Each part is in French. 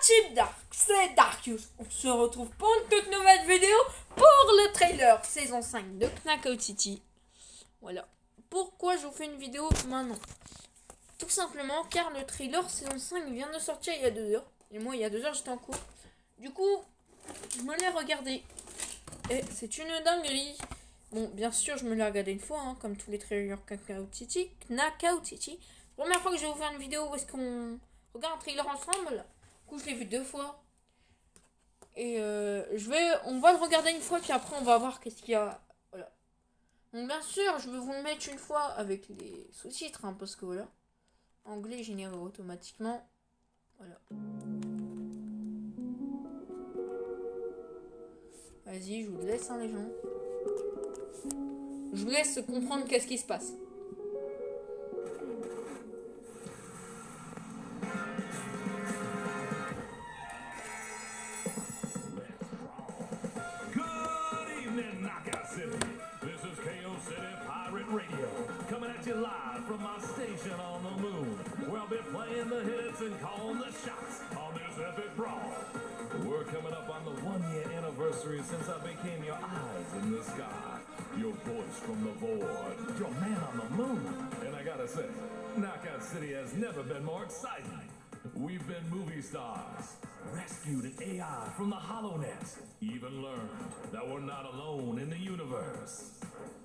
Team Dark, c'est Darkus. On se retrouve pour une toute nouvelle vidéo pour le trailer saison 5 de Knockout City. Voilà. Pourquoi je vous fais une vidéo maintenant? Tout simplement car le trailer saison 5 vient de sortir il y a 2 heures. Et moi il y a 2 heures j'étais en cours. Du coup, je me l'ai regardé. Et c'est une dinguerie. Bon, bien sûr, je me l'ai regardé une fois, comme tous les trailers Knockout City. Première fois que je vais vous faire une vidéo où est-ce qu'on regarde un trailer ensemble. Du coup, je l'ai vu 2 fois. Et on va le regarder une fois, puis après, on va voir qu'est-ce qu'il y a. Voilà. Donc, bien sûr, je vais vous le mettre une fois avec les sous-titres, parce que voilà. Anglais généré automatiquement. Voilà. Vas-y, je vous laisse, les gens. Je vous laisse comprendre qu'est-ce qui se passe. Radio, coming at you live from my station on the moon, where I'll be playing the hits and calling the shots on this epic brawl. We're coming up on the 1-year anniversary since I became your eyes in the sky, your voice from the void, your man on the moon. And I gotta say, Knockout City has never been more exciting. We've been movie stars, rescued an AI from the HoloNet, even learned that we're not alone in the universe.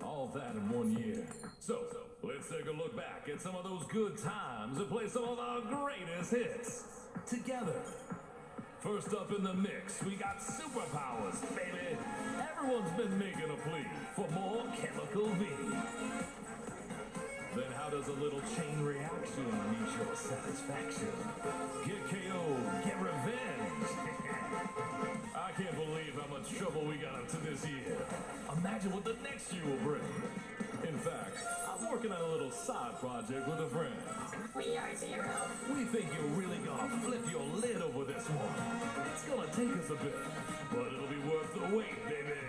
All that in 1 year. So, let's take a look back at some of those good times and play some of our greatest hits together. First up in the mix, we got superpowers, baby. Everyone's been making a plea for more Chemical V. Then how does a little chain reaction reach your satisfaction? Get KO, get revenge. I can't believe how much trouble we got up to this year. Imagine what the next year will bring. In fact, I'm working on a little side project with a friend. We are Zero. We think you're really gonna flip your lid over this one. It's gonna take us a bit, but it'll be worth the wait, baby.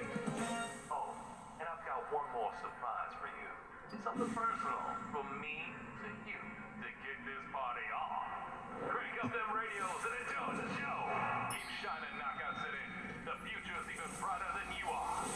Oh, and I've got one more surprise for you. Something personal from me to you to kick this party off. Crank up them radios and enjoy the show. Keep shining, Knockout City. The future's even brighter than you are.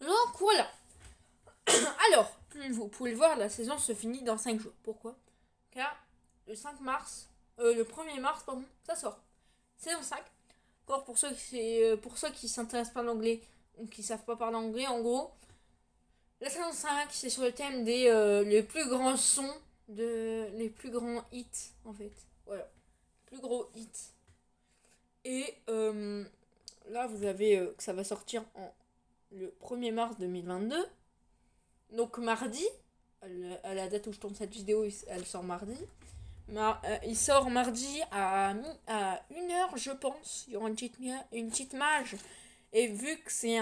Donc voilà. Alors, vous pouvez le voir, la saison se finit dans 5 jours. Pourquoi? Car le 1er mars, ça sort. Saison 5. Encore pour ceux qui s'intéressent pas à l'anglais ou qui savent pas parler anglais, en gros, la saison 5, c'est sur le thème des les plus grands sons, les plus grands hits, en fait. Voilà. Plus gros hits. Et là, vous avez que ça va sortir le 1er mars 2022. Donc mardi, à la date où je tourne cette vidéo, elle sort mardi. Il sort mardi à 1h, je pense. Il y aura une petite mage. Et vu que c'est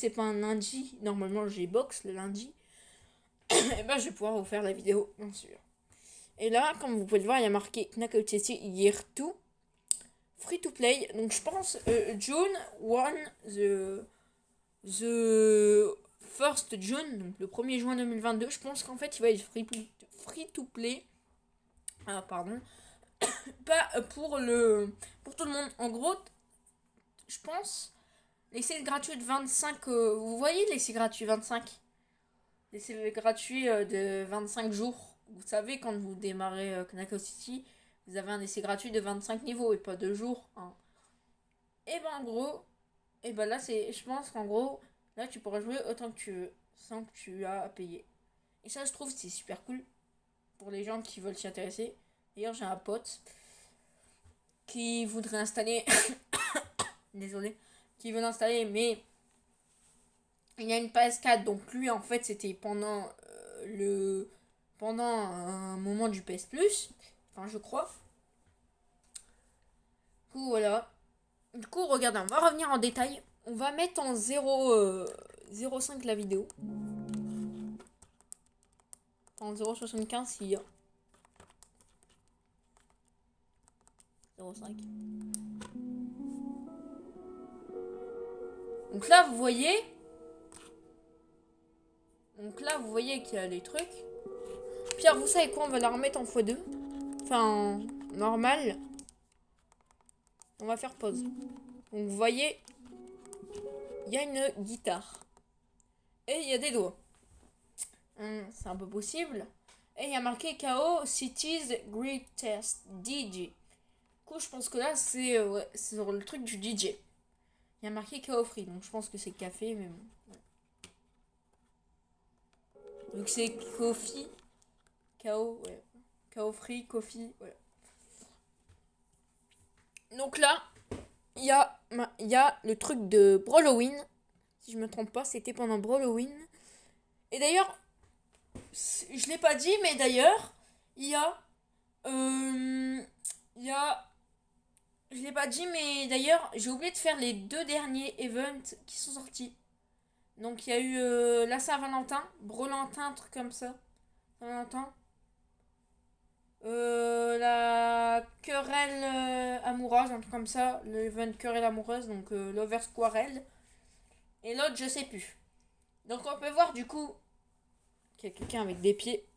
pas un lundi, normalement j'ai box le lundi, et ben je vais pouvoir vous faire la vidéo, bien sûr. Et là, comme vous pouvez le voir, il y a marqué Knockout City Year 2, free to play. Donc je pense June 1, the 1st June, donc le 1er juin 2022, je pense qu'en fait il va être free to play. Pardon. Pas pour tout le monde. En gros, je pense, l'essai gratuit de 25... vous voyez l'essai gratuit 25? L'essai gratuit de 25 jours. Vous savez, quand vous démarrez Knockout City, vous avez un essai gratuit de 25 niveaux et pas 2 jours. Et ben en gros, là je pense qu'en gros, là tu pourras jouer autant que tu veux, sans que tu aies à payer. Et ça, je trouve, c'est super cool pour les gens qui veulent s'y intéresser. D'ailleurs, j'ai un pote qui voudrait installer... Désolé. Qui veut l'installer, mais il y a une PS4. Donc lui, en fait, c'était pendant un moment du PS Plus. Enfin, je crois. Du coup, voilà. Du coup, regardez, on va revenir en détail. On va mettre en 0 0,5 la vidéo. En 0,75 s'il y a. 0,5. Donc là, vous voyez. Qu'il y a les trucs. Pierre, vous savez quoi? On va la remettre en x2. Enfin, normal. On va faire pause. Donc vous voyez, il y a une guitare. Et il y a des doigts. C'est un peu possible. Et il y a marqué KO City's Greatest DJ. Du coup, je pense que là, c'est sur le truc du DJ. Il y a marqué KO Free. Donc je pense que c'est café, mais bon. Ouais. Donc c'est Coffee. KO, ouais. KO Free, Coffee, voilà. Donc là, il y a le truc de Brawloween. Si je me trompe pas, c'était pendant Brawloween. Et d'ailleurs, je l'ai pas dit, mais d'ailleurs, je l'ai pas dit, mais d'ailleurs, j'ai oublié de faire les 2 derniers events qui sont sortis. Donc il y a eu la Saint-Valentin, Brelantin, un truc comme ça. Saint-Valentin. La querelle amoureuse, un truc comme ça. L'event querelle amoureuse, donc Lovers Quarrel. Et l'autre, je sais plus. Donc on peut voir du coup qu'il y a quelqu'un avec des pieds.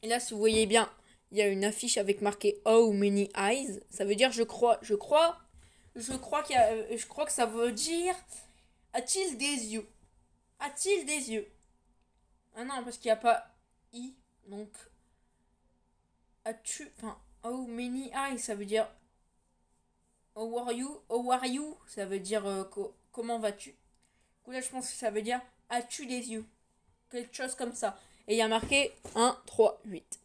Et là, si vous voyez bien, il y a une affiche avec marqué How many eyes. Ça veut dire je crois que ça veut dire a-t-il des yeux? A-t-il des yeux? Ah non, parce qu'il n'y a pas I. Donc how many eyes, ça veut dire how are you, ça veut dire comment vas-tu. Du coup là je pense que ça veut dire as-tu des yeux, quelque chose comme ça. Et il y a marqué 1, 3, 8.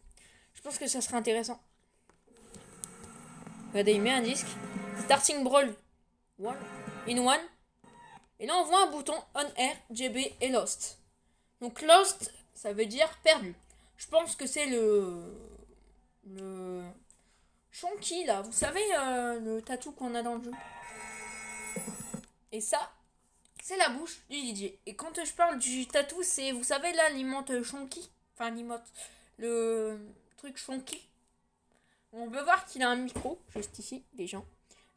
Je pense que ça serait intéressant. Regardez, il met un disque Starting Brawl 1 in 1. Et là on voit un bouton On Air, GB et Lost. Donc Lost, ça veut dire perdu. Je pense que c'est le Chonky là, vous savez le tatou qu'on a dans le jeu. Et ça, c'est la bouche du DJ. Et quand je parle du tatou, c'est, vous savez là, l'imote Chonky. Enfin l'imote, le truc Chonky. On peut voir qu'il a un micro, juste ici, les gens.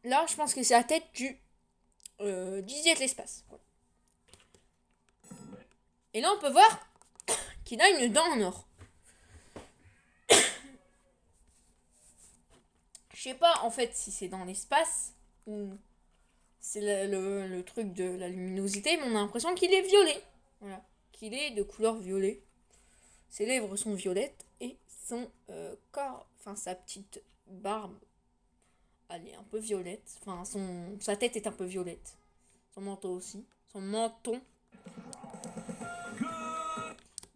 Là, je pense que c'est la tête du DJ de l'espace. Voilà. Et là, on peut voir qu'il a une dent en or. Je sais pas en fait si c'est dans l'espace ou c'est le truc de la luminosité, mais on a l'impression qu'il est violet. Voilà. Qu'il est de couleur violet. Ses lèvres sont violettes et son corps, enfin sa petite barbe, elle est un peu violette. Enfin, sa tête est un peu violette. Son menton aussi. Son menton.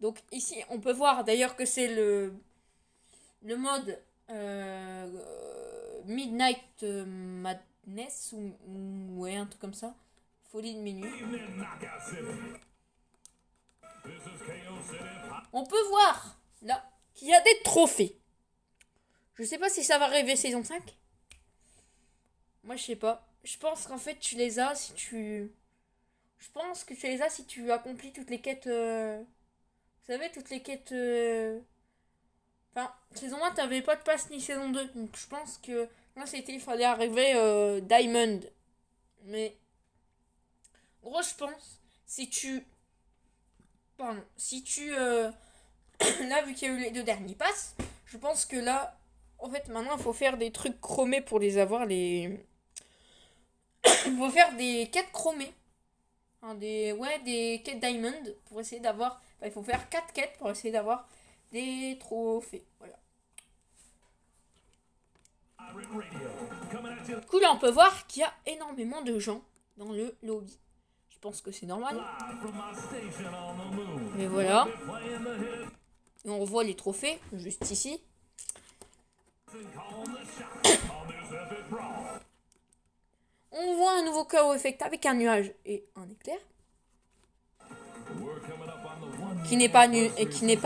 Donc ici, on peut voir d'ailleurs que c'est le mode Midnight Madness ou ouais, un truc comme ça. Folie de minuit. On peut voir là qu'il y a des trophées. Je sais pas si ça va arriver saison 5. Moi je sais pas. Je pense qu'en fait tu les as si tu... Je pense que tu les as si tu accomplis toutes les quêtes... Vous savez, toutes les quêtes... Enfin, saison 1 t'avais pas de passe ni saison 2. Donc je pense que là c'était il fallait arriver Diamond. Mais... Gros je pense, si tu... Pardon. Si tu... Là vu qu'il y a eu les 2 derniers passes, je pense que là... En fait maintenant il faut faire des trucs chromés pour les avoir, les... Il faut faire des quêtes chromées. Hein, des quêtes Diamond pour essayer d'avoir... Enfin, il faut faire 4 quêtes pour essayer d'avoir des trophées. Voilà. Du coup, là, on peut voir qu'il y a énormément de gens dans le lobby. Je pense que c'est normal. Mais voilà. Et on revoit les trophées, juste ici. On voit un nouveau KO effect avec un nuage et un éclair. Qui n'est pas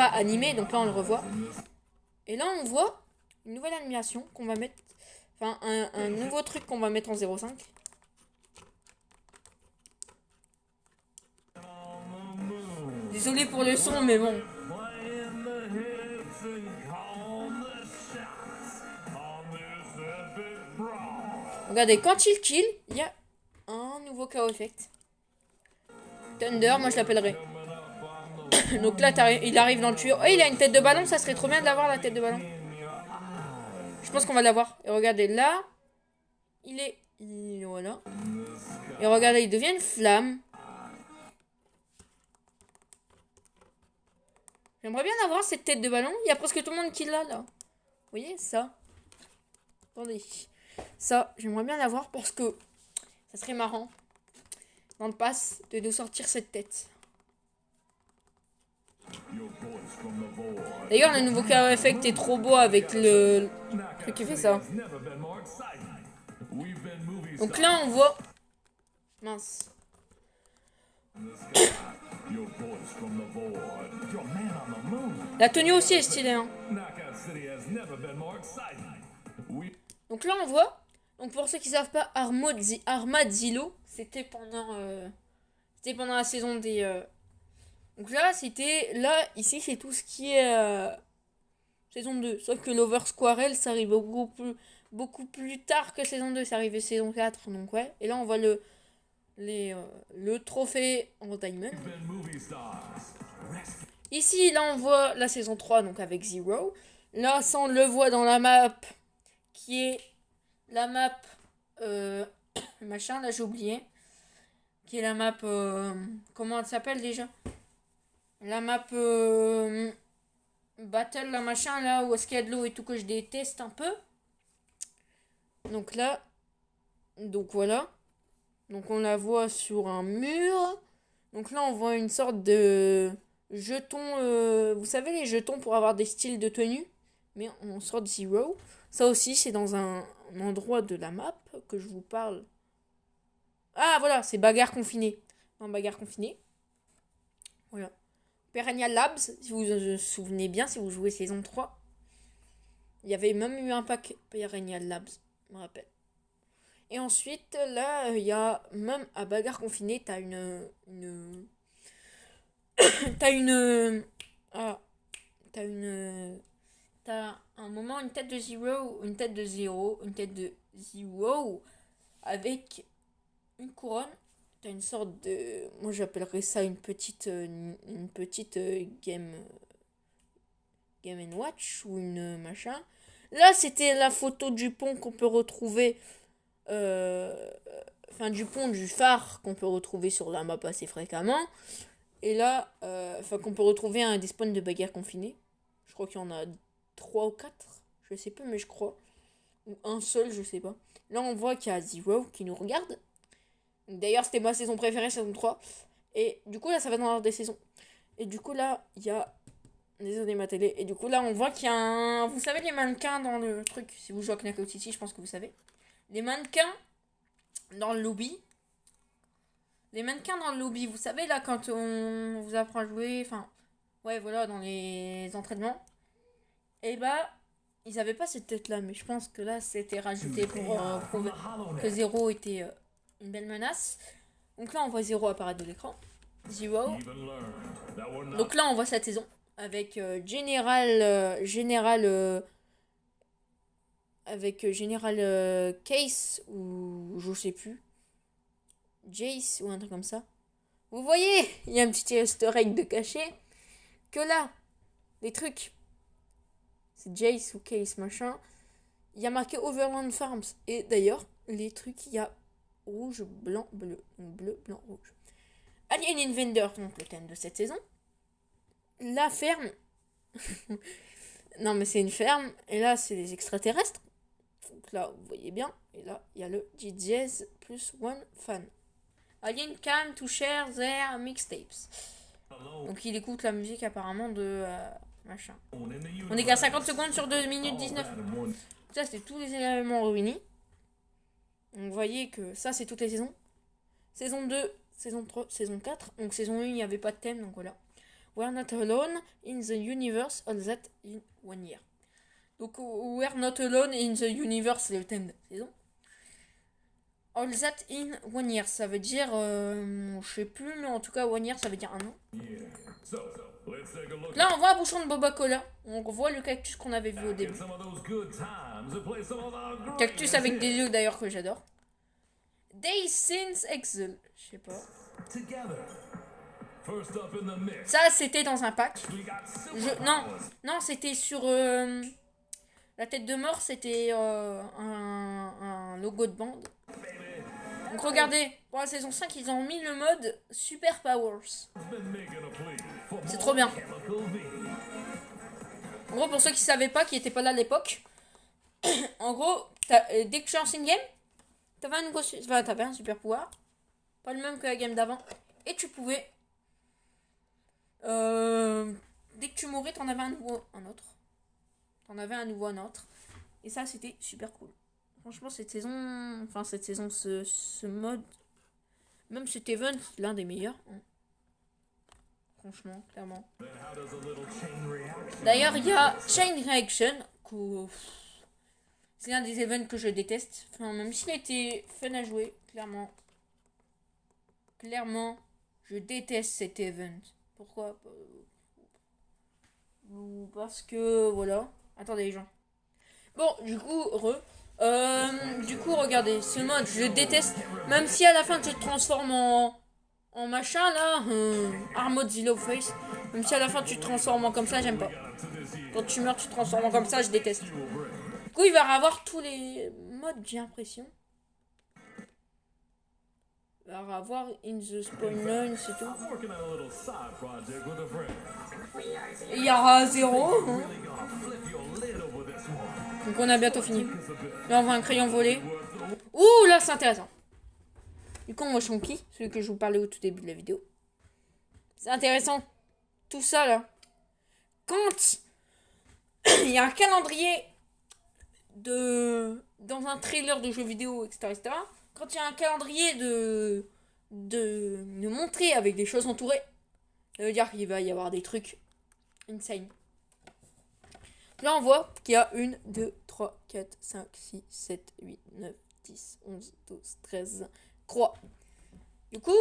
animé, donc là on le revoit. Et là on voit une nouvelle animation qu'on va mettre, enfin un nouveau truc qu'on va mettre en 0.5. Désolé pour le son, mais bon. Playing the hits and calling the shots on this epic brawl. Regardez, quand il kill, il y a un nouveau KO effect. Thunder, moi je l'appellerai. Coming up on the Donc là, il arrive dans le tuyau. Oh, il a une tête de ballon, ça serait trop bien de l'avoir, la tête de ballon. Je pense qu'on va l'avoir. Et regardez, là, voilà. Et regardez, il devient une flamme. J'aimerais bien avoir cette tête de ballon. Il y a presque tout le monde qui l'a, là. Vous voyez, ça. Attendez. Ça, j'aimerais bien l'avoir parce que ça serait marrant, dans le pass, de nous sortir cette tête. D'ailleurs, le nouveau KO Effect est trop beau avec le truc qui fait ça. Donc là, on voit... Mince. La tenue aussi est stylée, hein. Donc là, on voit... Donc pour ceux qui savent pas, Armadillo, c'était pendant la saison des... Donc là, ici, c'est tout ce qui est saison 2. Sauf que l'Over Squirrel, ça arrive beaucoup plus tard que saison 2. C'est arrivé saison 4, donc ouais. Et là, on voit le trophée en Diamond. Ici, là, on voit la saison 3, donc avec Zero. Là, ça, on le voit dans la map, qui est la map... machin, là, j'ai oublié. Qui est la map... comment elle s'appelle déjà ? La map battle, la machin, là, où est-ce qu'il y a de l'eau et tout, que je déteste un peu. Donc là, donc voilà. Donc on la voit sur un mur. Donc là, on voit une sorte de jetons, vous savez, les jetons pour avoir des styles de tenue, mais en sorte Zero. Ça aussi, c'est dans un endroit de la map que je vous parle. Ah, voilà, c'est bagarre confinée. Non, bagarre confinée. Voilà. Perennial Labs, si vous vous souvenez bien, si vous jouez saison 3. Il y avait même eu un pack Perennial Labs, je me rappelle. Et ensuite, là, il y a même à bagarre confinée, t'as t'as un moment une tête de Zero avec une couronne. T'as une sorte de... Moi, j'appellerais ça une petite game & Watch ou une machin. Là, c'était la photo du pont qu'on peut retrouver... du pont du phare qu'on peut retrouver sur la map assez fréquemment. Et là, qu'on peut retrouver un des spawns de bagarre confinée. Je crois qu'il y en a 3 ou 4. Je sais pas, mais je crois. Ou un seul, je sais pas. Là, on voit qu'il y a Zero qui nous regarde. D'ailleurs, c'était ma saison préférée, saison 3. Et du coup, là, ça va dans l'ordre des saisons. Et du coup, là, il y a... Désolé, ma télé. Et du coup, là, on voit qu'il y a un... Vous savez, les mannequins dans le truc. Si vous jouez à Knockout City, je pense que vous savez. Les mannequins dans le lobby. Vous savez, là, quand on vous apprend à jouer... Ouais, voilà, dans les entraînements. Et bah... Ils avaient pas cette tête-là, mais je pense que là, c'était rajouté pour prouver que Zero était... une belle menace. Donc là, on voit Zero apparaître de l'écran. Zero. Donc là, on voit cette saison. Avec Général Case ou je sais plus. Jace ou un truc comme ça. Vous voyez, il y a un petit easter egg de caché. Que là, les trucs. C'est Jace ou Case machin. Il y a marqué Overland Farms. Et d'ailleurs, les trucs, il y a rouge, blanc, bleu. Donc bleu, blanc, rouge. Alien Invader, donc le thème de cette saison. La ferme. Non, mais c'est une ferme. Et là, c'est les extraterrestres. Donc là, vous voyez bien. Et là, il y a le DJs plus one fan. Alien come to share their mixtapes. Donc il écoute la musique apparemment de machin. On est qu'à 50 secondes sur 2 minutes 19. Ça, c'est tous les éléments réunis. Donc vous voyez que ça, c'est toutes les saisons. Saison 2, saison 3, saison 4. Donc saison 1, il n'y avait pas de thème, donc voilà. We're not alone in the universe, all that in 1 year. Donc we're not alone in the universe, c'est le thème de la saison. All that in 1 year, ça veut dire... je sais plus, mais en tout cas, 1 year, ça veut dire 1 an. So, let's take a look Là, on voit un bouchon de Boba Cola. On revoit le cactus qu'on avait vu au at début. some of those good times and play some of our Cactus greatest avec hits des yeux d'ailleurs que j'adore. Days Since Exile. Je sais pas. together. First up in the mix, Ça, c'était dans un pack. we got Non, Superpowers. non, c'était sur la tête de mort, c'était un logo de bande. Donc regardez, pour la saison 5, ils ont mis le mode Super Powers. Been making a plea for C'est more trop bien. Chemical V. En gros, pour ceux qui savaient pas, qui étaient pas là à l'époque, en gros, dès que tu lances une game, t'avais un super pouvoir, pas le même que la game d'avant, et tu pouvais, dès que tu mourais, t'en avais un autre. T'en avais un nouveau un autre. Et ça, c'était super cool. Franchement, cette saison, ce mode, même cet event, c'est l'un des meilleurs. Hein. Franchement, clairement. Then how does a little chain reaction? D'ailleurs, il y a Chain Reaction, c'est l'un des events que je déteste. Enfin, même s'il a été fun à jouer, clairement. Clairement, je déteste cet event. Pourquoi? Parce que, voilà. Attendez, les gens. Bon, du coup, regardez, ce mode, je le déteste. Même si à la fin, tu te transformes en machin, là, Armored Zillow Face. Même si à la fin, tu te transformes en comme ça, j'aime pas. Quand tu meurs, tu te transformes en comme ça, je déteste. Du coup, il va avoir tous les modes, j'ai l'impression. Il va avoir In the Spawn Line, c'est tout. I'm working on a little side project with a friend. Et il y aura 0. Hein. Really gonna flip your lid over this one. Donc on a bientôt fini. It's a bit Là, on voit un crayon volé. Ouh, là, c'est intéressant. Du coup, on voit Shonky, celui que je vous parlais au tout début de la vidéo. C'est intéressant. Tout ça, là. Quand il y a un calendrier dans un trailer de jeu vidéo, etc., quand il y a un calendrier de montrer avec des choses entourées, ça veut dire qu'il va y avoir des trucs insane. Là, on voit qu'il y a 1, 2, 3, 4, 5, 6, 7, 8, 9, 10, 11, 12, 13, 3. Du coup,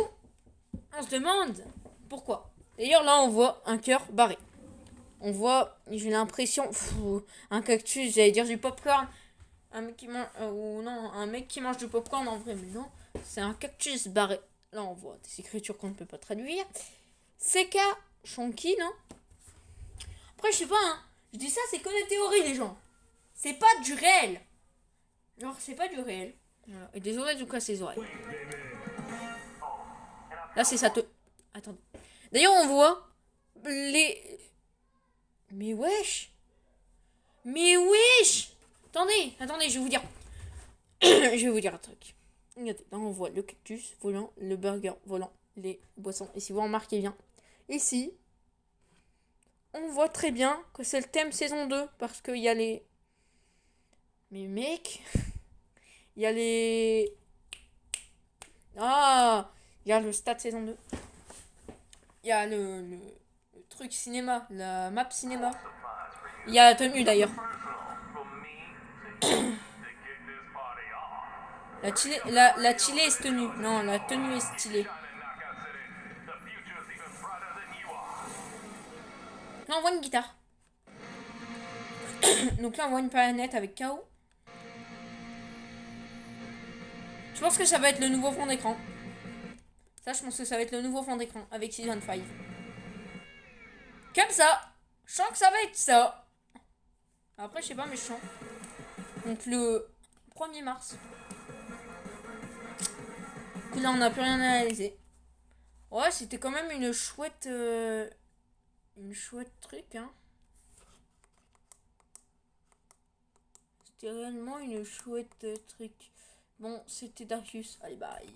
on se demande pourquoi. D'ailleurs, là, on voit un cœur barré. On voit, j'ai l'impression, un cactus, j'allais dire du popcorn. Un mec qui mange, un mec qui mange du popcorn en vrai, mais non. C'est un cactus barré. Là, on voit des écritures qu'on ne peut pas traduire. CK Shonky, non? Après, je sais pas, hein. Je dis ça, c'est que des théories, les gens. C'est pas du réel. Genre, c'est pas du réel. Voilà. Et désolé de casser les oreilles. Là, c'est ça te... Attendez. D'ailleurs, on voit les... Mais wesh. Mais wesh. Attendez, je vais vous dire. Je vais vous dire un truc. Regardez, là, on voit le cactus volant, le burger volant, les boissons. Et si vous remarquez bien, ici... On voit très bien que c'est le thème saison 2. Parce qu'il y a les... Mais mec... Il y a les... Ah, il y a le stade saison 2. Il y a le truc cinéma. La map cinéma. Il y a la tenue d'ailleurs. La stylée est tenue. Non, la tenue est stylée. Là, on voit une guitare. Donc là, on voit une planète avec KO. Je pense que ça va être le nouveau fond d'écran. Ça, je pense que ça va être le nouveau fond d'écran avec Season 5. Comme ça. Je sens que ça va être ça. Après, je sais pas, mais je sens. Donc le 1er mars. Du coup, là, on n'a plus rien à analyser. Ouais, c'était quand même une chouette... Une chouette truc, hein. C'était réellement une chouette truc. Bon, c'était Darius. Allez, bye.